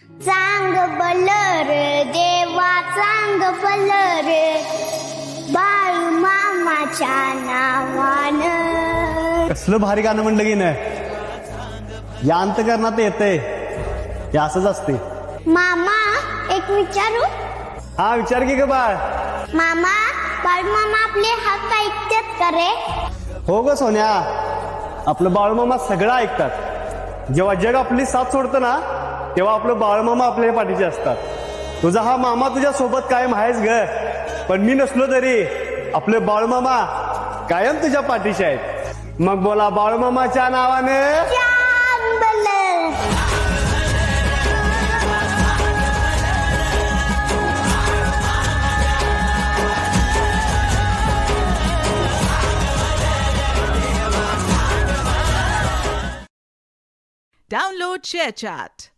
चांग बलर देवा चांग बलर बाळू मामाच्या नावानं. कसलं भारी गाणं म्हणलं की नाही, या अंतकरणात येतंय, हे असंच असते. मामा एक विचारू. हा विचार की ग बाळ. मामा बाळू मामा आपले हक्क ऐकतात का रे? हो ग सोन्या, आपलं बाळूमामा सगळं ऐकतात. जेव्हा जग आपली साथ सोडतं ना, तेव्हा आपलं बाळूमामा आपल्या पाठीचे असतात. तुझा हा मामा तुझ्या सोबत कायम आहेच ग, पण मी नसलो तरी आपले बाळूमामा कायम तुझ्या पाठीचे आहेत. मग बोला बाळूमामाच्या नावाने. चांग बलर. Download ShareChat.